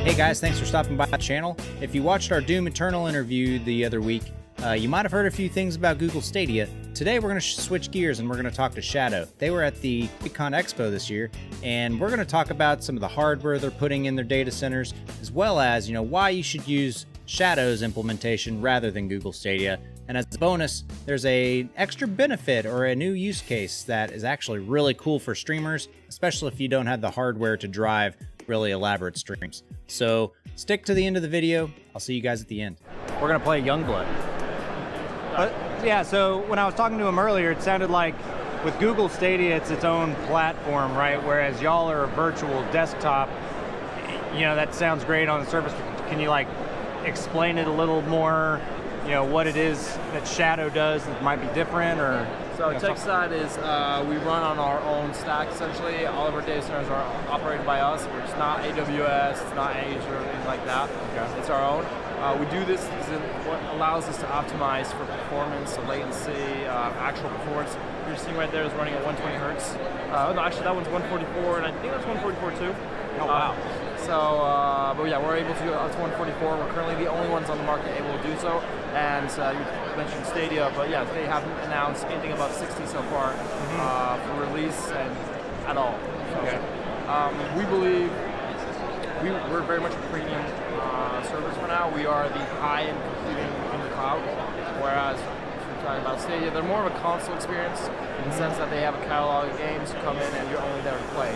Hey guys, thanks for stopping by the channel. If you watched our Doom Eternal interview the other week, you might have heard a few things about Google Stadia. Today we're going to switch gears and we're going to talk to Shadow. They were at the Quakecon Expo this year, and we're going to talk about some of the hardware they're putting in their data centers, as well as, why you should use Shadow's implementation rather than Google Stadia. And as a bonus, there's an extra benefit or a new use case that is actually really cool for streamers, especially if you don't have the hardware to drive really elaborate streams. So stick to the end of the video. I'll see you guys at the end. We're gonna play Youngblood. Yeah, so when I was talking to him earlier, it sounded like with Google Stadia, it's its own platform, right? Whereas y'all are a virtual desktop. That sounds great on the surface. Can you explain it a little more? What it is that Shadow does that might be different, or? So tech side is we run on our own stack essentially. All of our data centers are operated by us. It's not AWS, it's not Azure, or anything like that. Okay. It's our own. We do this because what allows us to optimize for performance, so latency, actual performance. You're seeing right there is running at 120 hertz. No, actually that one's 144, and I think that's 144 too. Oh wow. But yeah, we're able to go up to 144. We're currently the only ones on the market able to do so. And you mentioned Stadia, but yeah, they haven't announced anything above 60 so far for release and at all. So, okay. We believe we're very much a premium service for now. We are the high-end computing in the cloud, whereas we're talking about Stadia, they're more of a console experience in the sense that they have a catalog of games, you come in and you're only there to play.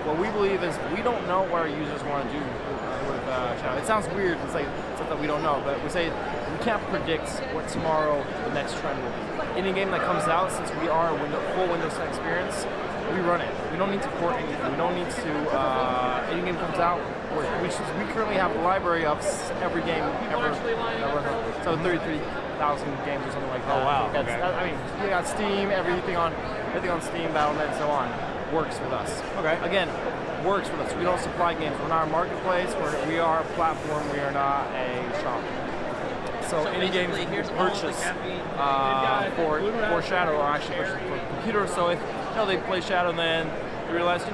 What we believe is we don't know what our users want to do with Shadow. It sounds weird, it's something that we don't know, but we say we can't predict what tomorrow the next trend will be. Any game that comes out, since we are a full Windows 10 experience, we run it. We don't need to port anything. We don't need to, any game comes out, we currently have a library of every game ever. So 33,000 games or something like that. Oh wow. Okay. You got Steam, everything on Steam, Battle.net, and so on. Works with us. Okay. Again, works with us. We don't supply games. We're not a marketplace. We are a platform. We are not a shop. So any games you purchase for Shadow are actually purchased for computers. So if they play Shadow, then you realize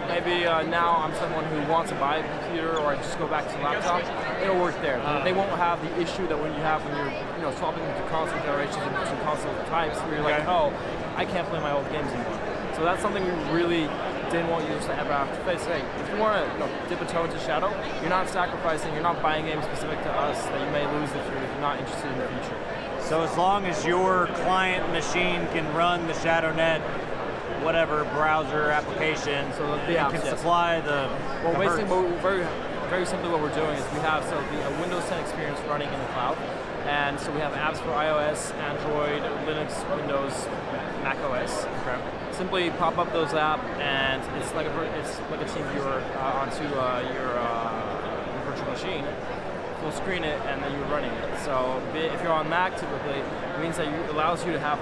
maybe now I'm someone who wants to buy a computer or just go back to the laptop. It'll work there. They won't have the issue that when you're swapping into console generations and between console types, where you're like, oh, I can't play my old games anymore. So that's something we really didn't want users to ever have to face. Hey, if you want to dip a toe into Shadow, you're not sacrificing, you're not buying games specific to us that you may lose if you're not interested in the future. So as long as your client machine can run the ShadowNet, whatever browser application, so the apps can supply the. Well, basically, very simply, what we're doing is we have a Windows 10 experience running in the cloud, and so we have apps for iOS, Android, Linux, Windows, Mac OS. Okay. Simply pop up those apps, and it's like a team viewer onto your virtual machine. We'll screen it, and then you're running it. So if you're on Mac, typically, it means that it allows you to have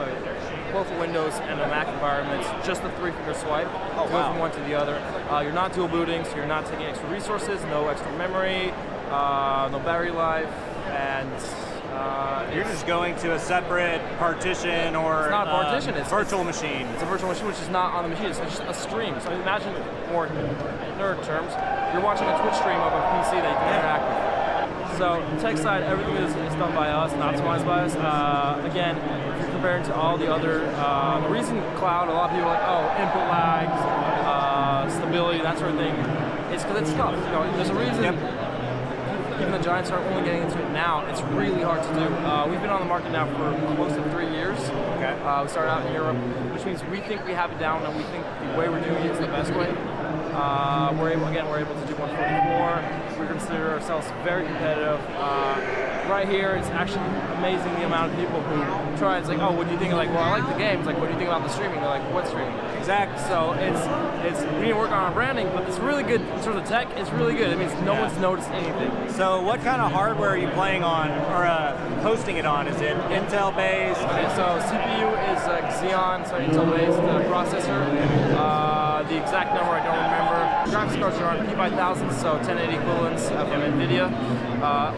both a Windows and a Mac environment, just a 3-finger swipe, go from one to the other. You're not dual booting, so you're not taking extra resources, no extra memory, no battery life, and you're just going to a separate partition or it's not a partition, it's virtual machine. It's a virtual machine which is not on the machine, it's just a stream. So imagine, more nerd terms, you're watching a Twitch stream of a PC that you can interact with. So tech side, everything is done by us and optimized by us. Again, if you're comparing to all the other, the reason cloud, a lot of people are like, oh, input lags, stability, that sort of thing, it's because it's tough. There's a reason. Even the giants are only getting into it now. It's really hard to do. We've been on the market now for close to 3 years. Okay. We started out in Europe, which means we think we have it down, and we think the way we're doing it is the best way. We're able to do 144. We consider ourselves very competitive. Right here, it's actually amazing the amount of people who try. It's like, oh, what do you think? Like, well, I like the game. It's like, what do you think about the streaming? They're like, what streaming? Exactly. So we need to work on our branding, but it's really good in terms of tech. It's really good. It means no one's noticed anything. So what kind of hardware are you playing on, or hosting it on? Is it Intel based? Okay, so CPU is Xeon, so Intel based processor. The exact number I don't remember. Graphics cards are on P5000, so 1080 equivalents from NVIDIA.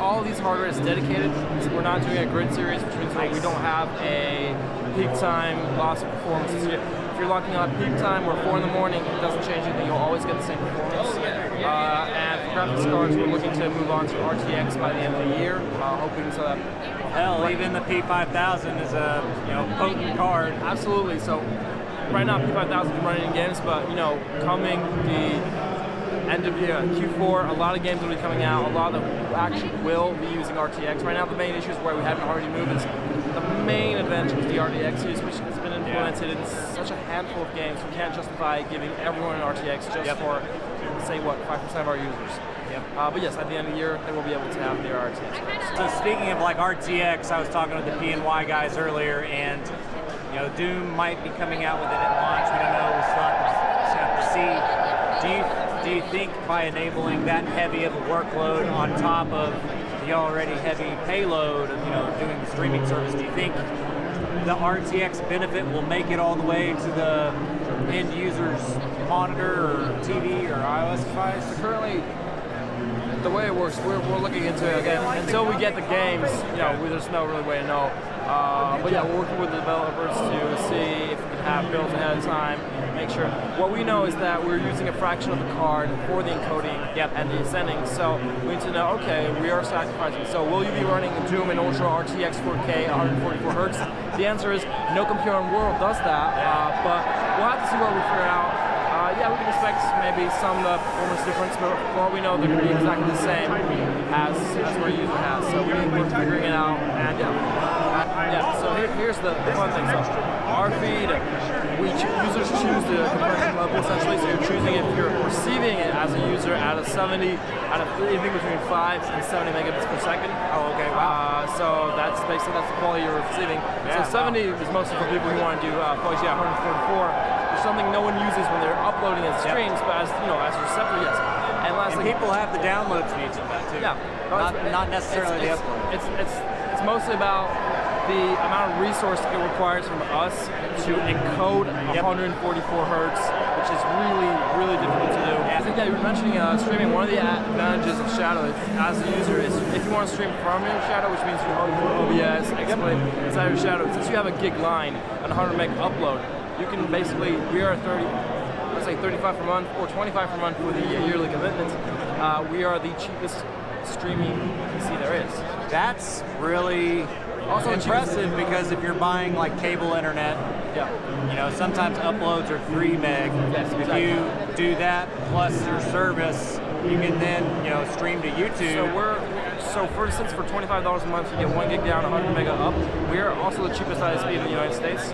All of these hardware is dedicated. So we're not doing a grid series, which means we don't have a peak time loss of performance. If you're locking on peak time or 4 in the morning, it doesn't change anything. You'll always get the same performance. And for graphics cards, we're looking to move on to RTX by the end of the year, hoping so that... Hell, even the P5000 is a potent card. Absolutely. So right now P5000 is running in games, but coming the end of year, Q4, a lot of games will be coming out. A lot of them actually will be using RTX. Right now the main issue is where we haven't already moved is the main advantage is the RTX use, which has been implemented in such a handful of games. We can't justify giving everyone an RTX just for, say, 5% of our users. But yes, at the end of the year, they will be able to have their RTX. So speaking of like RTX, I was talking with the PNY guys earlier, and Doom might be coming out with it at launch. We don't know. We'll still have to see. Do you think by enabling that heavy of a workload on top of the already heavy payload of doing the streaming service, do you think the RTX benefit will make it all the way to the end user's monitor or TV or iOS device? So currently, the way it works, we're looking into it again. Until we get the games, there's no really way to know. But yeah, we're working with the developers to see if we can have builds ahead of time, make sure. What we know is that we're using a fraction of the card for the encoding and the sending, so we need to know, okay, we are sacrificing. So will you be running Doom in Ultra RTX 4K 144 Hertz? The answer is no computer in the world does that, but we'll have to see what we figure out. Yeah, we can expect maybe some performance difference, but for all we know, they're going to be exactly the same as what a user has. So we're figuring it out, and so here's the fun thing. So our feed, users choose the compression level essentially. So you're choosing if you're receiving it as a user at a 70, at anything between 5 and 70 megabits per second. Oh, okay, wow. So that's basically the quality you're receiving. Yeah, so 70 is mostly for people who want to do 144. Something no one uses when they're uploading as streams, but as as a receptor, yes. And lastly, people have the download speeds of that too. Yeah, not necessarily the upload. It's mostly about the amount of resource it requires from us to encode 144 hertz, which is really difficult to do. I think you were mentioning streaming. One of the advantages of Shadow as a user is if you want to stream from your Shadow, which means you own OBS, XSplit inside your Shadow. Since you have a gig line and 100 meg upload, you can basically, we are 35 per month or 25 per month for the yearly commitment. We are the cheapest streaming PC there is. That's really also impressive because if you're buying like cable internet, sometimes uploads are 3 meg. Yes, exactly. If you do that plus your service, you can then stream to YouTube. So for instance, for $25 a month, you get 1 gig down, 100 mega up. We are also the cheapest ISP in the United States,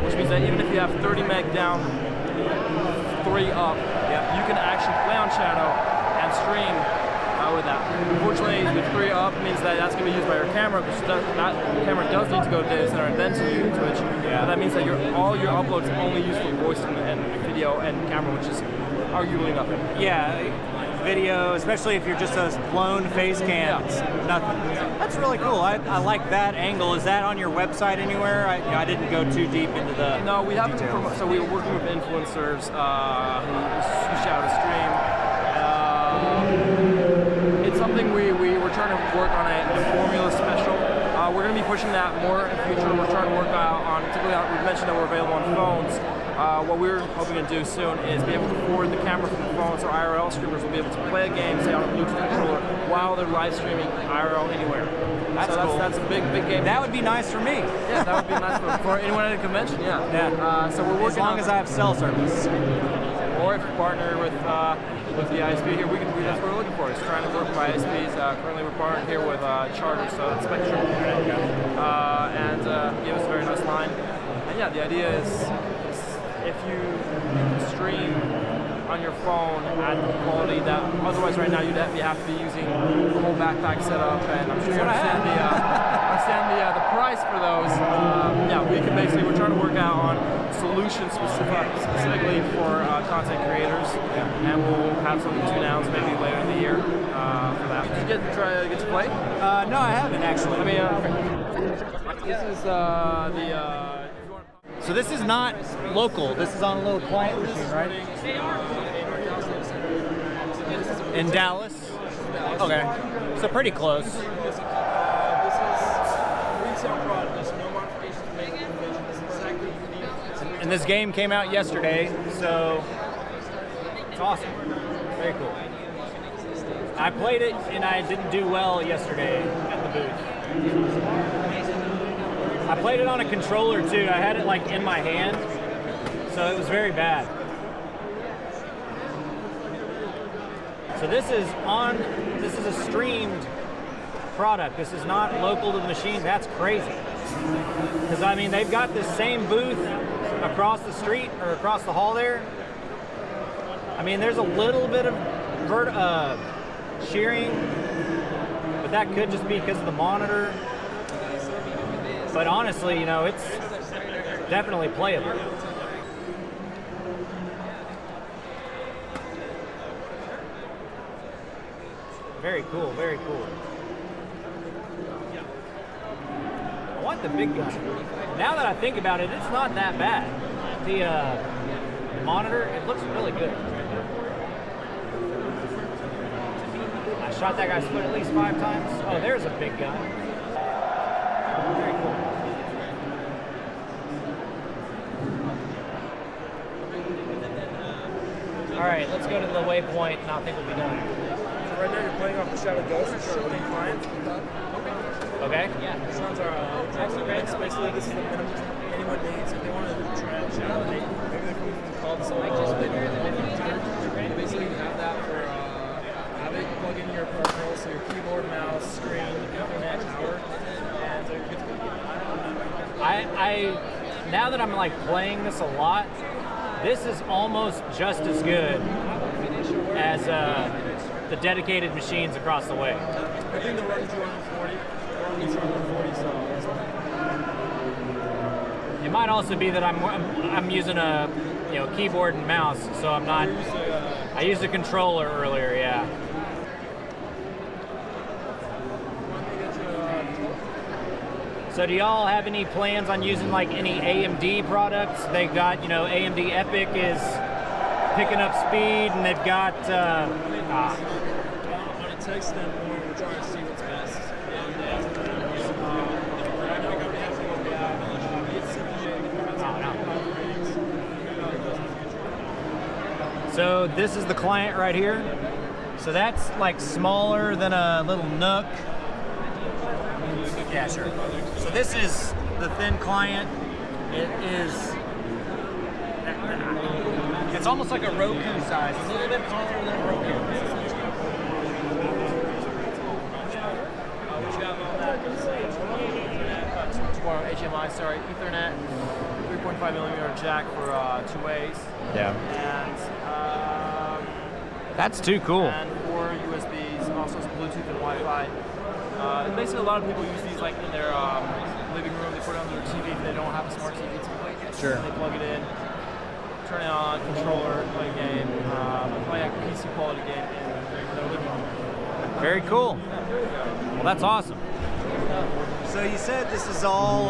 which means that even if you have 30 meg down, 3 up, you can actually play on Shadow and stream with that. Unfortunately, the 3 up means that that's going to be used by your camera, because that camera does need to go to data center and then to Twitch. But that means that all your uploads only used for voice and video and camera, which is arguably nothing. Yeah. Video, especially if you're just a clone face cam, it's nothing. That's really cool. I like that angle. Is that on your website anywhere? I didn't go too deep into the No, we haven't. So we were working with influencers who shout to stream. It's something we're trying to work on a formula special. We're going to be pushing that more in the future. We're trying to work on, particularly we mentioned that we're available on phones. What we're hoping to do soon is be able to forward the camera from the phone, so IRL streamers will be able to play a game, say on a Bluetooth controller, while they're live streaming IRL anywhere. That's cool. That's a big game. That would be nice for me. Yeah, that would be nice for anyone at a convention. Yeah. So we're working as long as I have cell service. Or if you partner with the ISP here, that's what we're looking for. Is trying to work with ISPs. Currently, we're partnered here with Charter, so that's Spectrum, and gave us a very nice line. And yeah, the idea is if you stream on your phone at the quality that otherwise right now you'd have to be using the whole backpack setup, and I'm sure you understand the price for those. We can we're trying to work out on solutions specifically for content creators, and we'll have something to announce maybe later in the year for that. Did you get to play? No, I haven't actually. This is So this is not local. This is on a little client machine, right? In Dallas? Okay. So pretty close. This is retail product. There's no modifications made in the convention. This is exactly what you need. And this game came out yesterday, so it's awesome. Very cool. I played it and I didn't do well yesterday at the booth. I played it on a controller too. I had it like in my hand, so it was very bad. So this is a streamed product. This is not local to the machine. That's crazy. Because I mean, they've got this same booth across the street or across the hall there. I mean, there's a little bit of shearing, but that could just be because of the monitor. But honestly, you know, it's definitely playable. Very cool, very cool. I want the big gun. Now that I think about it, it's not that bad. The monitor, it looks really good. I shot that guy's foot at least 5 times. Oh, there's a big gun. Very cool. All right, let's go to the waypoint, and I think we'll be done. Right now you're playing off the Shadow Ghost, which are the client. Okay. Yeah. This one's our basically this is the minimum anyone needs if they want to try out Shadow. Maybe they can call this all. Basically you have that for have it plug in your peripherals, so your keyboard, mouse, screen, Ethernet, tower, and you're good to go. I now that I'm like playing this a lot, this is almost just as good as the dedicated machines across the way. I think they're running 240. We're only 240, so. It might also be that I'm using a keyboard and mouse, so I'm not. I used a controller earlier, yeah. So do y'all have any plans on using like any AMD products? They got, AMD Epic is picking up speed, and they've got. On a tech standpoint, we're trying to see what's best. So this is the client right here. So that's like smaller than a little Nook. Yeah, sure. So this is the thin client. It's almost like a Roku size, a little bit taller than a Roku. HMI, sorry, Ethernet, 3.5 millimeter jack for 2 ways. Yeah. And that's too cool. And 4 USBs, also some Bluetooth and Wi-Fi. Basically, a lot of people use these like in their living room. They put it on their TV if they don't have a smart TV to play. Sure. They plug it in, turn it on, controller, play a game, play a PC quality game in their living room. Very cool. Well, that's awesome. So you said this is all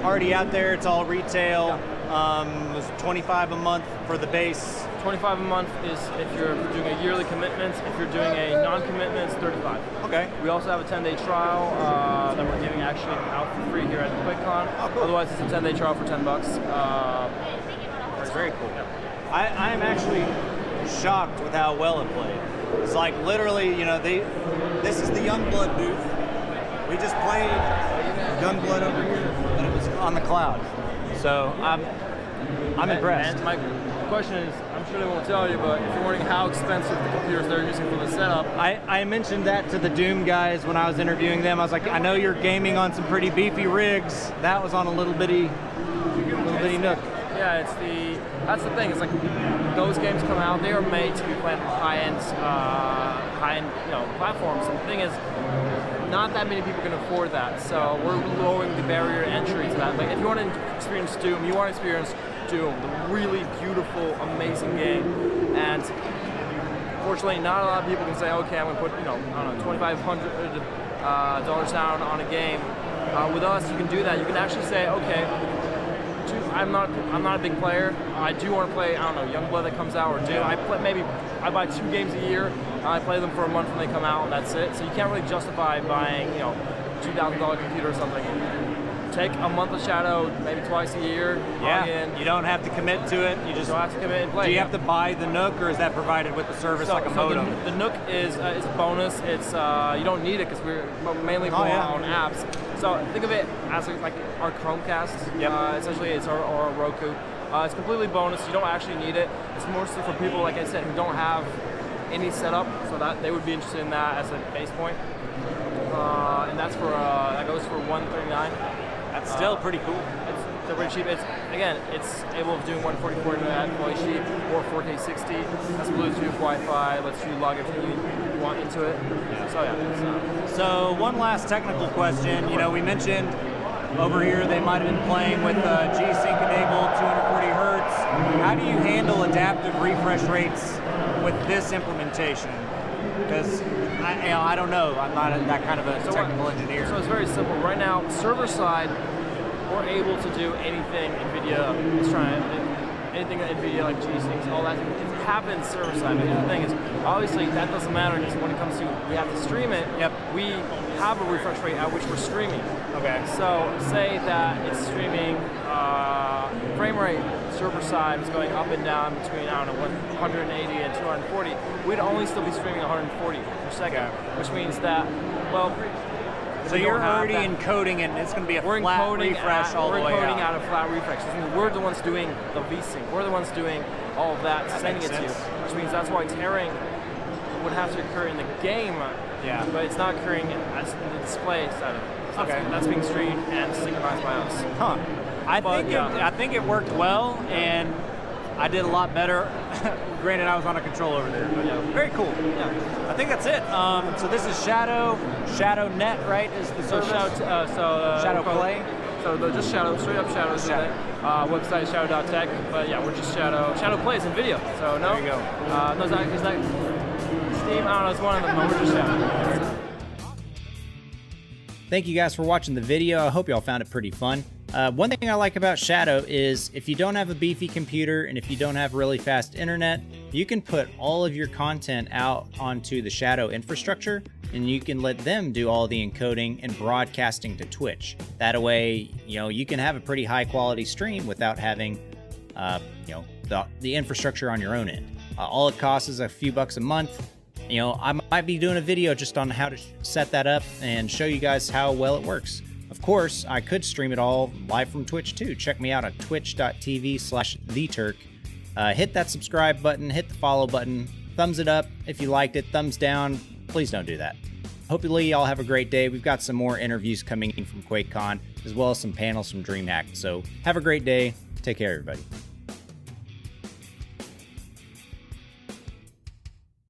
already out there. It's all retail. It was $25 a month for the base. $25 a month is if you're doing a yearly commitment. If you're doing a non-commitment, it's $35. Okay. We also have a 10-day trial that we're giving actually out for free here at Quakecon. Oh, cool. Otherwise, it's a 10-day trial for $10. That's very cool. I am actually shocked with how well it played. It's like literally, this is the Youngblood booth. We just played Youngblood over here, but it was on the cloud. So I'm impressed. And my question is, I'm sure they won't tell you, but if you're wondering how expensive the computers they're using for the setup. I mentioned that to the Doom guys when I was interviewing them. I was like, I know you're gaming on some pretty beefy rigs. That was on a little bitty Nook. Yeah, that's the thing. It's like those games come out, they are made to be playing on high-end platforms. And the thing is, not that many people can afford that. So we're lowering the barrier to entry to that. Like if you want to experience Doom, you want to experience Doom, the really beautiful, amazing game. And fortunately, not a lot of people can say, okay, I'm going to put, $2,500 down on a game. With us, you can do that. You can actually say, okay, I'm not a big player. I do want to play, Youngblood that comes out, or Doom. I buy 2 games a year. I play them for a month when they come out, and that's it. So you can't really justify buying, $2,000 computer or something. take a month of Shadow, maybe twice a year. Yeah, you don't have to commit to it. You just don't have to commit and play. Do you have to buy the Nook, or is that provided with the service like a modem? The Nook is a bonus. It's you don't need it because we're mainly more on apps. So think of it as like our Chromecast. Essentially, it's our Roku. It's completely bonus. You don't actually need it. It's mostly for people, like I said, who don't have any setup, so that they would be interested in that as a base point. And that's for that goes for $139. That's still pretty cool. It's still pretty cheap. It's able of doing 144 internet, fully cheap, or 4K 60. That's Bluetooth, Wi-Fi. Lets you log everything you want into it. So yeah. So one last technical question. You know, we mentioned over here they might have been playing with G-Sync enabled, 240 hertz. How do you handle adaptive refresh rates with this implementation? Because I don't know. I'm not that kind of a technical engineer. So it's very simple. Right now, server side, we're able to do anything NVIDIA is trying. Anything NVIDIA like G-Syncs, all that. It happens server side. But here's the thing is, obviously that doesn't matter because when it comes to we have to stream it. We have a refresh rate at which we're streaming. Okay. So say that it's streaming frame rate. Server side is going up and down between, I don't know, 180 and 240. We'd only still be streaming 140 per second, which means that, well, so you're already encoding and it's going to be a flat refresh all the way out. We're encoding out a flat refresh. Which means we're the ones doing the VSync. We're the ones doing all of that, sending it to you. Which means that's why tearing would have to occur in the game, but it's not occurring as the display side of it. So that's being streamed and synchronized by us. I think it worked well, and I did a lot better. Granted, I was on a control over there, but very cool. I think that's it. So this is shadow.net, right? Is the service? Shadow Play. So just Shadow, straight up Shadow. Website shadow.tech, but yeah, we're just Shadow. Shadow plays in video. So no. There you go. No, is that Steam? I don't know. It's one of them. We're just Shadow. Thank you guys for watching the video. I hope y'all found it pretty fun. One thing I like about Shadow is if you don't have a beefy computer and if you don't have really fast internet, you can put all of your content out onto the Shadow infrastructure and you can let them do all the encoding and broadcasting to Twitch. That way, you can have a pretty high quality stream without having, the infrastructure on your own end. All it costs is a few bucks a month. I might be doing a video just on how to set that up and show you guys how well it works. Of course, I could stream it all live from Twitch too. Check me out at twitch.tv/theturk. Hit that subscribe button, hit the follow button, thumbs it up if you liked it, thumbs down, please don't do that. Hopefully y'all have a great day. We've got some more interviews coming in from Quakecon, as well as some panels from DreamHack. So have a great day. Take care, everybody.